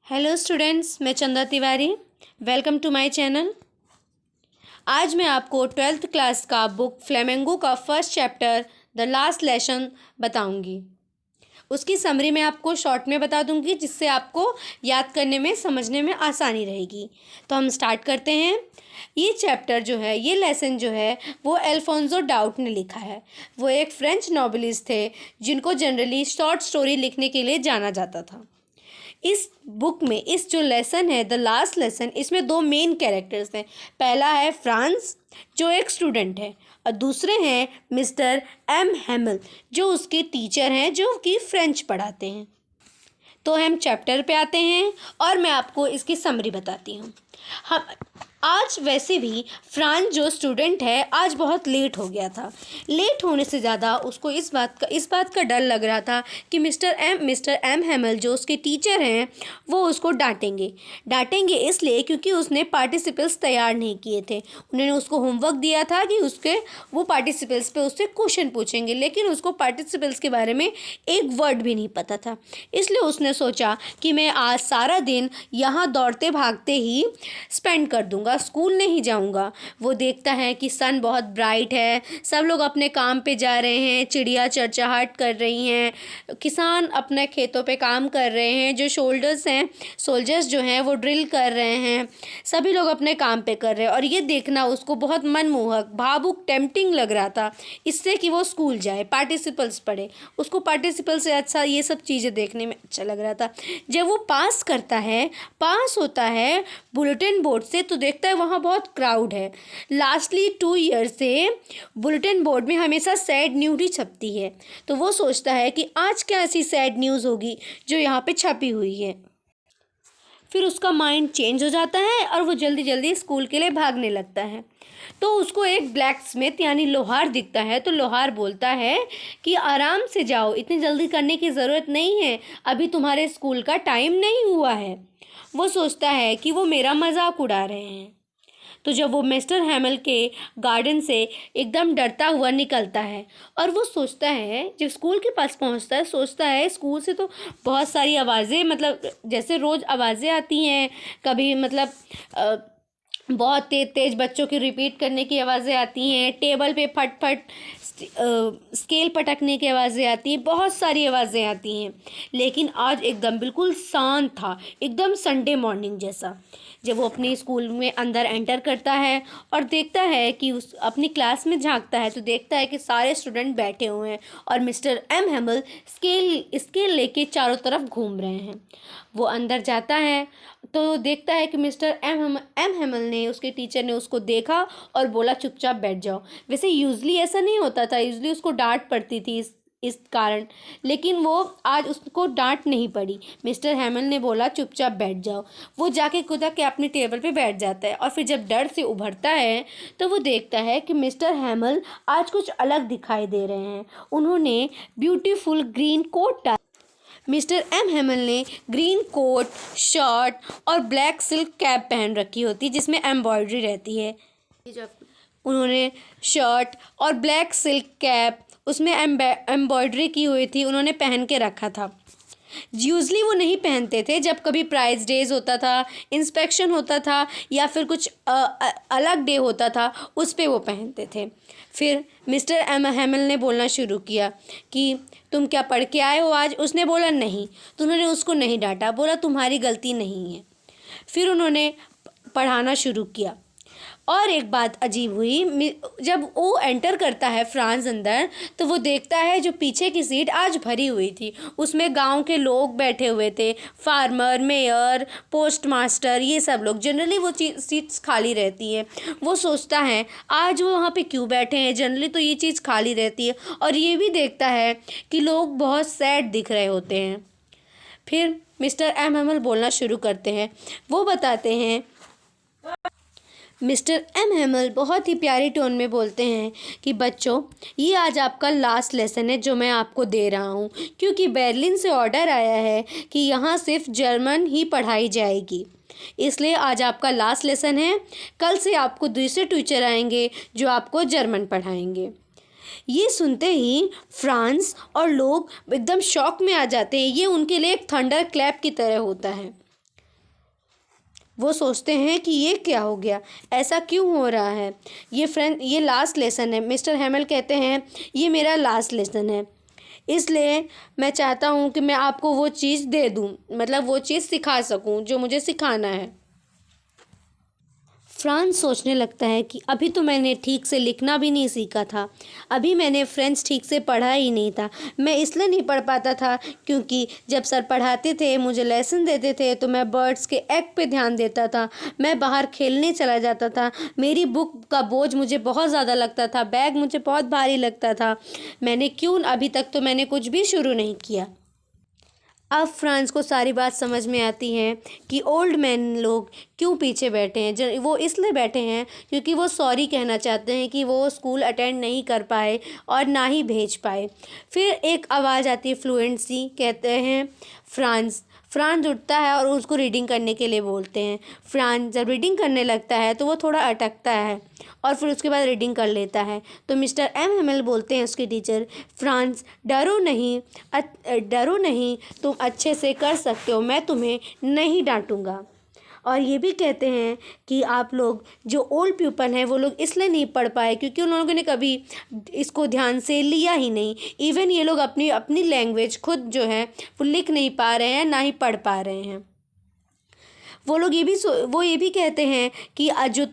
Hello students, मैं Chanda Tiwari. Welcome to my channel. आज मैं आपको 12th क्लास का बुक फ्लेमेंगो का first chapter the last lesson बताऊंगी। उसकी समरी मैं आपको शॉर्ट में बता दूंगी, जिससे आपको याद करने में समझने में आसानी रहेगी। तो हम स्टार्ट करते हैं। ये चैप्टर जो है, ये लेसन जो है, वो अल्फोंसो डाउट ने लिखा है। वो एक फ्रेंच नॉवेलिस्ट थे जिनको जनरली शॉर्ट स्टोरी लिखने के लिए जाना जाता था। इस बुक में इस जो लेसन है द लास्ट लेसन, इसमें दो मेन कैरेक्टर्स हैं। पहला है फ्रांस, जो एक स्टूडेंट है, और दूसरे हैं मिस्टर एम हैमल, जो उसके टीचर हैं, जो कि फ्रेंच पढ़ाते हैं। तो हम चैप्टर पे आते हैं और मैं आपको इसकी समरी बताती हूँ। हम आज वैसे भी फ्रांस जो स्टूडेंट है, आज बहुत लेट हो गया था। लेट होने से ज़्यादा उसको इस बात का डर लग रहा था कि मिस्टर एम हैमल जो उसके टीचर हैं, वो उसको डांटेंगे इसलिए क्योंकि उसने पार्टिसिपल्स तैयार नहीं किए थे। उन्होंने उसको होमवर्क दिया था कि वो पार्टिसिपल्स पे उससे क्वेश्चन पूछेंगे, लेकिन उसको पार्टिसिपल्स के बारे में एक वर्ड भी नहीं पता था। इसलिए उसने सोचा कि मैं आज सारा दिन यहाँ दौड़ते भागते ही स्पेंड कर दूँगा, स्कूल नहीं जाऊँगा। वो देखता है कि सन बहुत ब्राइट है, सब लोग अपने काम पे जा रहे हैं, चिड़िया चहचहाट कर रही हैं, किसान अपने खेतों पे काम कर रहे हैं, जो सोल्जर्स जो हैं वो ड्रिल कर रहे हैं, सभी लोग अपने काम पे कर रहे हैं। और ये देखना उसको बहुत मनमोहक, भावुक, टेम्पटिंग लग रहा था, इससे कि वो स्कूल जाए, पार्टिसिपल्स पढ़े। उसको पार्टिसिपल से अच्छा ये सब चीज़ें देखने में अच्छा लग रहा था। जब वो पास होता है बुलेटिन बोर्ड से, तो देखता है वहाँ बहुत क्राउड है। लास्टली 2 ईयर्स से बुलेटिन बोर्ड में हमेशा सैड न्यूज़ ही छपती है। तो वो सोचता है कि आज क्या ऐसी सैड न्यूज़ होगी जो यहाँ पे छपी हुई है। फिर उसका माइंड चेंज हो जाता है और वो जल्दी जल्दी स्कूल के लिए भागने लगता है। तो उसको एक ब्लैक स्मिथ यानी लोहार दिखता है। तो लोहार बोलता है कि आराम से जाओ, इतनी जल्दी करने की ज़रूरत नहीं है, अभी तुम्हारे स्कूल का टाइम नहीं हुआ है। वो सोचता है कि वो मेरा मजाक उड़ा रहे हैं। तो जब वो मिस्टर हैमल के गार्डन से एकदम डरता हुआ निकलता है, और वो सोचता है, जब स्कूल के पास पहुंचता है, सोचता है स्कूल से तो बहुत सारी आवाज़ें, मतलब जैसे रोज़ आवाज़ें आती हैं, कभी बहुत तेज़ तेज़ बच्चों की रिपीट करने की आवाज़ें आती हैं, टेबल पे फट फट स्केल पटकने की आवाज़ें आती हैं, बहुत सारी आवाज़ें आती हैं। लेकिन आज एकदम बिल्कुल शांत था, एकदम संडे मॉर्निंग जैसा। जब वो अपने स्कूल में अंदर एंटर करता है और देखता है कि उस अपनी क्लास में झांकता है, तो देखता है कि सारे स्टूडेंट बैठे हुए हैं और मिस्टर एम हैमल स्केल लेके चारों तरफ घूम रहे हैं। वो अंदर जाता है तो देखता है कि मिस्टर एम हैमल ने, उसके टीचर ने उसको देखा और बोला चुपचाप बैठ जाओ। वैसे यूजली ऐसा नहीं होता था, यूजली उसको डांट पड़ती थी इस कारण, लेकिन वो आज उसको डांट नहीं पड़ी। मिस्टर हैमल ने बोला चुपचाप बैठ जाओ। वो जाके खुदा के अपने टेबल पे बैठ जाता है, और फिर जब डर से उभरता है तो वो देखता है कि मिस्टर हैमल आज कुछ अलग दिखाई दे रहे हैं। उन्होंने ब्यूटीफुल ग्रीन कोट डाला। मिस्टर एम हैमल ने ग्रीन कोट, शर्ट और ब्लैक सिल्क कैप पहन रखी होती, जिसमें एम्ब्रॉयडरी रहती है। उन्होंने शर्ट और ब्लैक सिल्क कैप, उसमें एम्ब्रॉयडरी की हुई थी, उन्होंने पहन के रखा था। यूजली वो नहीं पहनते थे, जब कभी प्राइज डेज होता था, इंस्पेक्शन होता था, या फिर कुछ अलग डे होता था, उस पे वो पहनते थे। फिर मिस्टर एम हैमल ने बोलना शुरू किया कि तुम क्या पढ़ के आए हो आज? उसने बोला नहीं। तो उन्होंने उसको नहीं डांटा, बोला तुम्हारी गलती नहीं है। फिर उन्होंने पढ़ाना शुरू किया। और एक बात अजीब हुई, जब वो एंटर करता है फ्रांस अंदर, तो वो देखता है जो पीछे की सीट आज भरी हुई थी, उसमें गांव के लोग बैठे हुए थे, फार्मर, मेयर, पोस्टमास्टर, ये सब लोग। जनरली वो सीट्स खाली रहती हैं। वो सोचता है आज वो वहाँ पे क्यों बैठे हैं, जनरली तो ये चीज़ खाली रहती है। और ये भी देखता है कि लोग बहुत सैड दिख रहे होते हैं। फिर मिस्टर एम हैमल बोलना शुरू करते हैं। वो बताते हैं, मिस्टर एम हैमल बहुत ही प्यारी टोन में बोलते हैं कि बच्चों, ये आज आपका लास्ट लेसन है जो मैं आपको दे रहा हूँ, क्योंकि बर्लिन से ऑर्डर आया है कि यहाँ सिर्फ जर्मन ही पढ़ाई जाएगी। इसलिए आज आपका लास्ट लेसन है। कल से आपको दूसरे टीचर आएंगे जो आपको जर्मन पढ़ाएंगे। ये सुनते ही फ्रांस और लोग एकदम शॉक में आ जाते हैं। ये उनके लिए एक थंडर क्लैप की तरह होता है। वो सोचते हैं कि ये क्या हो गया, ऐसा क्यों हो रहा है। ये लास्ट लेसन है। मिस्टर हैमेल कहते हैं ये मेरा लास्ट लेसन है, इसलिए मैं चाहता हूँ कि मैं आपको वो चीज़ दे दूँ, मतलब वो चीज़ सिखा सकूँ जो मुझे सिखाना है। फ्रांस सोचने लगता है कि अभी तो मैंने ठीक से लिखना भी नहीं सीखा था, अभी मैंने फ्रेंच ठीक से पढ़ा ही नहीं था। मैं इसलिए नहीं पढ़ पाता था क्योंकि जब सर पढ़ाते थे, मुझे लेसन देते थे, तो मैं बर्ड्स के एग पे ध्यान देता था, मैं बाहर खेलने चला जाता था, मेरी बुक का बोझ मुझे बहुत ज़्यादा लगता था, बैग मुझे बहुत भारी लगता था। अभी तक तो मैंने कुछ भी शुरू नहीं किया। अब फ्रांस को सारी बात समझ में आती है कि ओल्ड मैन लोग क्यों पीछे बैठे हैं। वो इसलिए बैठे हैं क्योंकि वो सॉरी कहना चाहते हैं कि वो स्कूल अटेंड नहीं कर पाए और ना ही भेज पाए। फिर एक आवाज़ आती है, फ्लुएंट सी, कहते हैं फ्रांस। फ्रांस उठता है और उसको रीडिंग करने के लिए बोलते हैं। फ्रांस जब रीडिंग करने लगता है तो वो थोड़ा अटकता है और फिर उसके बाद रीडिंग कर लेता है। तो मिस्टर एम हैमेल बोलते हैं उसके टीचर, फ्रांस डरो नहीं, तुम अच्छे से कर सकते हो, मैं तुम्हें नहीं डांटूंगा। और ये भी कहते हैं कि आप लोग जो ओल्ड पीपल हैं वो लोग इसलिए नहीं पढ़ पाए क्योंकि उन लोगों ने कभी इसको ध्यान से लिया ही नहीं। इवन ये लोग अपनी अपनी लैंग्वेज खुद जो है वो लिख नहीं पा रहे हैं, ना ही पढ़ पा रहे हैं। वो ये भी कहते हैं कि जो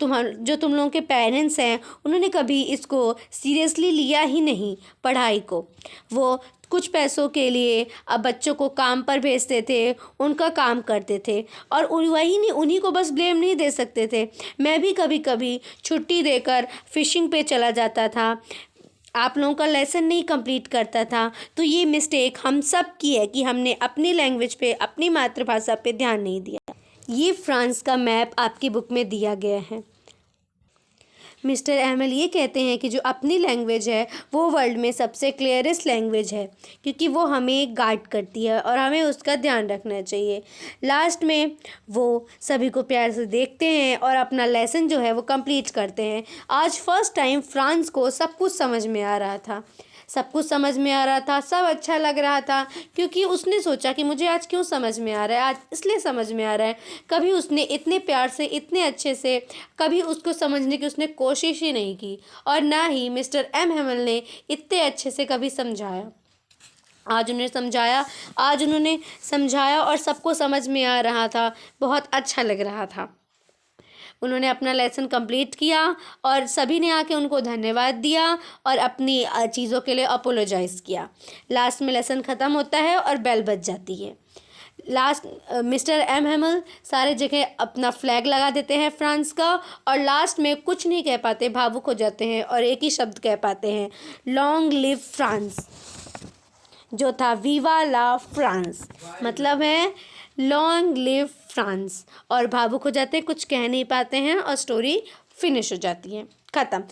तुम लोगों के पेरेंट्स हैं उन्होंने कभी इसको सीरियसली लिया ही नहीं, पढ़ाई को। वो कुछ पैसों के लिए अब बच्चों को काम पर भेजते थे, उनका काम करते थे, और उन्हीं को बस ब्लेम नहीं दे सकते थे। मैं भी कभी कभी छुट्टी देकर फिशिंग पे चला जाता था, आप लोगों का लेसन नहीं कंप्लीट करता था। तो ये मिस्टेक हम सब की है कि हमने अपनी लैंग्वेज पे, अपनी मातृभाषा पे ध्यान नहीं दिया। ये फ्रांस का मैप आपकी बुक में दिया गया है। मिस्टर हैमेल ये कहते हैं कि जो अपनी लैंग्वेज है वो वर्ल्ड में सबसे क्लियरेस्ट लैंग्वेज है क्योंकि वो हमें गाइड करती है और हमें उसका ध्यान रखना चाहिए। लास्ट में वो सभी को प्यार से देखते हैं और अपना लेसन जो है वो कंप्लीट करते हैं। आज फर्स्ट टाइम फ्रांस को सब कुछ समझ में आ रहा था, सब अच्छा लग रहा था क्योंकि उसने सोचा कि मुझे आज क्यों समझ में आ रहा है, आज इसलिए समझ में आ रहा है। कभी उसने इतने प्यार से, इतने अच्छे से कभी उसको समझने की उसने कोशिश ही नहीं की, और ना ही मिस्टर एम हैमेल ने इतने अच्छे से कभी समझाया। आज उन्होंने समझाया और सबको समझ में आ रहा था, बहुत अच्छा लग रहा था। उन्होंने अपना लेसन कंप्लीट किया और सभी ने आके उनको धन्यवाद दिया और अपनी चीज़ों के लिए अपोलोजाइज़ किया। लास्ट में लेसन ख़त्म होता है और बेल बज जाती है। मिस्टर एम हैमेल सारे जगह अपना फ्लैग लगा देते हैं फ्रांस का, और लास्ट में कुछ नहीं कह पाते, भावुक हो जाते हैं और एक ही शब्द कह पाते हैं, लॉन्ग लिव फ्रांस, जो था वीवा ला फ्रांस, मतलब है लॉन्ग लिव फ्रांस। और भावुक हो जाते हैं, कुछ कह नहीं पाते हैं और स्टोरी फिनिश हो जाती है, ख़त्म।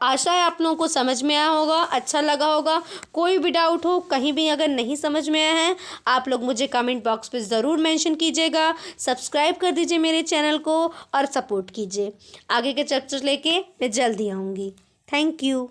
आशा है आप लोगों को समझ में आया होगा, अच्छा लगा होगा। कोई भी डाउट हो, कहीं भी अगर नहीं समझ में आया है, आप लोग मुझे कमेंट बॉक्स पे ज़रूर मेंशन कीजिएगा। सब्सक्राइब कर दीजिए मेरे चैनल को और सपोर्ट कीजिए। आगे के चैप्टर्स लेके मैं जल्दी आऊँगी। Thank you.